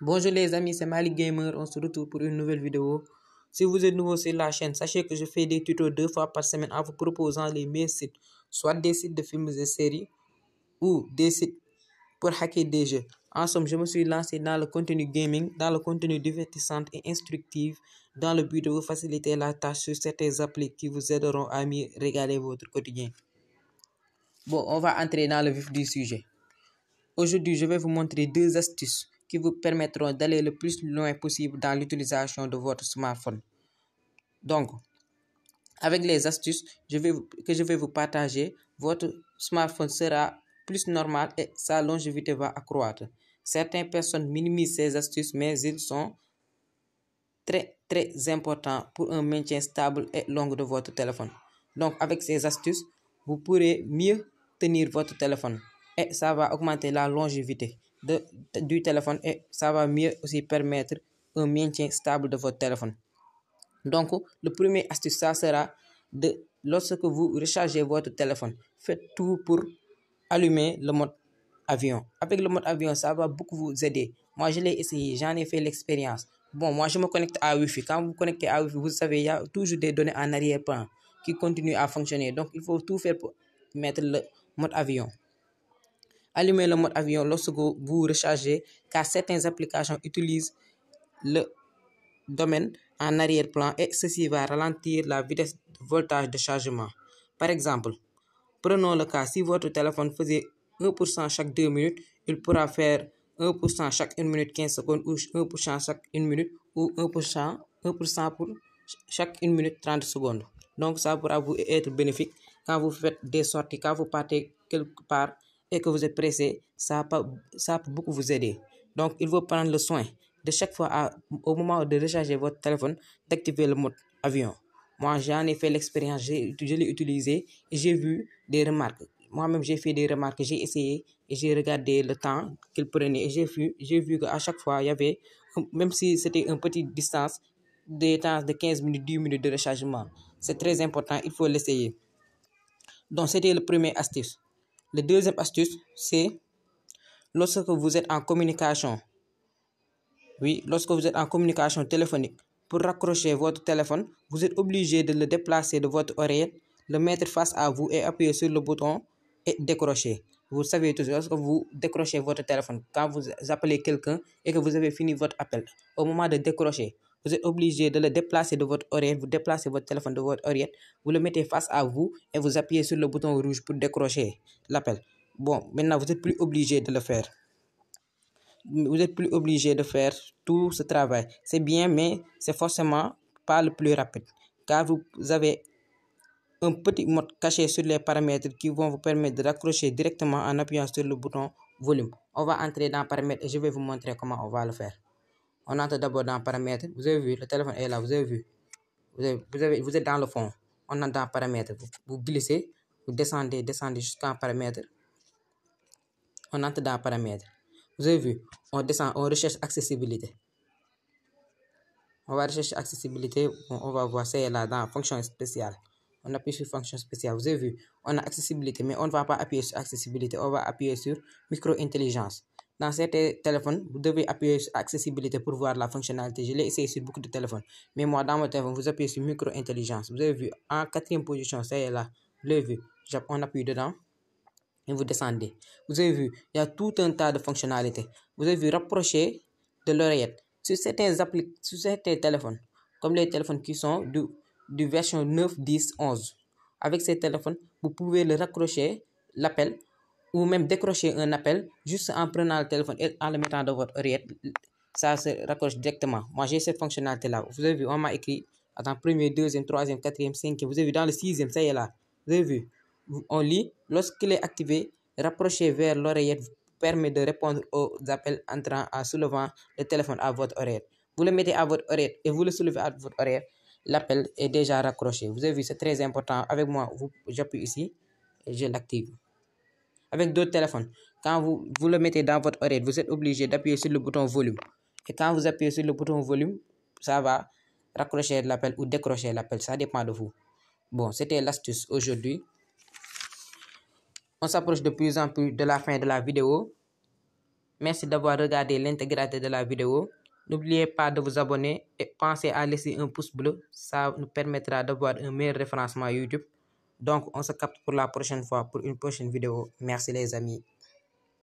Bonjour les amis, c'est Malik Gamer, on se retrouve pour une nouvelle vidéo. Si vous êtes nouveau sur la chaîne, sachez que je fais des tutos 2 fois par semaine en vous proposant les meilleurs sites, soit des sites de films et séries ou des sites pour hacker des jeux. En somme, je me suis lancé dans le contenu gaming, dans le contenu divertissant et instructif, dans le but de vous faciliter la tâche sur certaines applis qui vous aideront à mieux régaler votre quotidien. Bon, on va entrer dans le vif du sujet. Aujourd'hui, je vais vous montrer 2 astuces qui vous permettront d'aller le plus loin possible dans l'utilisation de votre smartphone. Donc, avec les astuces que je vais vous partager, votre smartphone sera plus normal et sa longévité va accroître. Certaines personnes minimisent ces astuces, mais ils sont très importants pour un maintien stable et long de votre téléphone. Donc, avec ces astuces, vous pourrez mieux tenir votre téléphone et ça va augmenter la longévité du téléphone et ça va mieux aussi permettre un maintien stable de votre téléphone. Donc, le premier astuce, ça sera lorsque vous rechargez votre téléphone, faites tout pour allumer le mode avion. Avec le mode avion, ça va beaucoup vous aider. Moi, je l'ai essayé, j'en ai fait l'expérience. Bon, moi, je me connecte à Wi-Fi. Quand vous vous connectez à Wi-Fi, vous savez, il y a toujours des données en arrière-plan qui continuent à fonctionner. Donc, il faut tout faire pour mettre le mode avion. Allumez le mode avion lorsque vous rechargez, car certaines applications utilisent le domaine en arrière-plan et ceci va ralentir la vitesse de voltage de chargement. Par exemple, prenons le cas, si votre téléphone faisait 1% chaque 2 minutes, il pourra faire 1% chaque 1 minute 15 secondes ou 1% chaque 1 minute ou 1% pour chaque 1 minute 30 secondes. Donc ça pourra vous être bénéfique quand vous faites des sorties, quand vous partez quelque part et que vous êtes pressé, ça peut beaucoup vous aider. Donc il faut prendre le soin de chaque fois au moment de recharger votre téléphone d'activer le mode avion. Moi, j'en ai fait l'expérience, je l'ai utilisé et j'ai vu des remarques. Moi-même, j'ai fait des remarques, j'ai essayé et j'ai regardé le temps qu'il prenait et j'ai vu qu'à chaque fois, il y avait, même si c'était une petite distance, des temps de 15 minutes, 10 minutes de rechargement. C'est très important, il faut l'essayer. Donc, c'était le premier astuce. Le deuxième astuce, c'est lorsque vous êtes en communication. Oui, lorsque vous êtes en communication téléphonique, pour raccrocher votre téléphone, vous êtes obligé de le déplacer de votre oreille, le mettre face à vous et appuyer sur le bouton et décrocher. Vous savez tous, lorsque vous décrochez votre téléphone, quand vous appelez quelqu'un et que vous avez fini votre appel, au moment de décrocher, vous êtes obligé de le déplacer de votre oreille, vous déplacez votre téléphone de votre oreille, vous le mettez face à vous et vous appuyez sur le bouton rouge pour décrocher l'appel. Bon, maintenant vous n'êtes plus obligé de le faire. Vous n'êtes plus obligé de faire tout ce travail. C'est bien, mais c'est forcément pas le plus rapide. Car vous avez un petit mode caché sur les paramètres qui vont vous permettre de raccrocher directement en appuyant sur le bouton volume. On va entrer dans paramètres et je vais vous montrer comment on va le faire. On entre d'abord dans paramètres. Vous avez vu, le téléphone est là, vous avez vu. Vous êtes dans le fond. On entre dans paramètres. Vous glissez, vous descendez jusqu'en paramètres. On entre dans paramètres. Vous avez vu, on descend, on recherche accessibilité. On va rechercher accessibilité, on va voir, c'est là dans fonction spéciale. On appuie sur fonction spéciale. Vous avez vu, on a accessibilité, mais on ne va pas appuyer sur accessibilité, on va appuyer sur micro-intelligence. Dans certains téléphones, vous devez appuyer sur accessibilité pour voir la fonctionnalité. Je l'ai essayé sur beaucoup de téléphones. Mais moi, dans mon téléphone, vous appuyez sur micro-intelligence. Vous avez vu, en 4e position, c'est là. Vous l'avez vu, on appuie dedans. Et vous descendez. Vous avez vu, il y a tout un tas de fonctionnalités. Vous avez vu, rapprocher de l'oreillette. Sur certains téléphones, comme les téléphones qui sont du version 9, 10, 11. Avec ces téléphones, vous pouvez le raccrocher, l'appel, ou même décrocher un appel, juste en prenant le téléphone et en le mettant dans votre oreillette. Ça se raccroche directement. Moi, j'ai cette fonctionnalité-là. Vous avez vu, on m'a écrit, attends, 1er, 2e, 3e, 4e, 5e. Vous avez vu, dans le 6e, ça y est là. Vous avez vu. On lit, lorsqu'il est activé, rapprocher vers l'oreillette permet de répondre aux appels entrant en soulevant le téléphone à votre oreille. Vous le mettez à votre oreille et vous le soulevez à votre oreille, l'appel est déjà raccroché. Vous avez vu, c'est très important. Avec moi, j'appuie ici et je l'active. Avec d'autres téléphones, quand vous le mettez dans votre oreille, vous êtes obligé d'appuyer sur le bouton volume. Et quand vous appuyez sur le bouton volume, ça va raccrocher l'appel ou décrocher l'appel. Ça dépend de vous. Bon, c'était l'astuce aujourd'hui. On s'approche de plus en plus de la fin de la vidéo. Merci d'avoir regardé l'intégralité de la vidéo. N'oubliez pas de vous abonner et pensez à laisser un pouce bleu. Ça nous permettra d'avoir un meilleur référencement YouTube. Donc, on se capte pour la prochaine fois pour une prochaine vidéo. Merci les amis.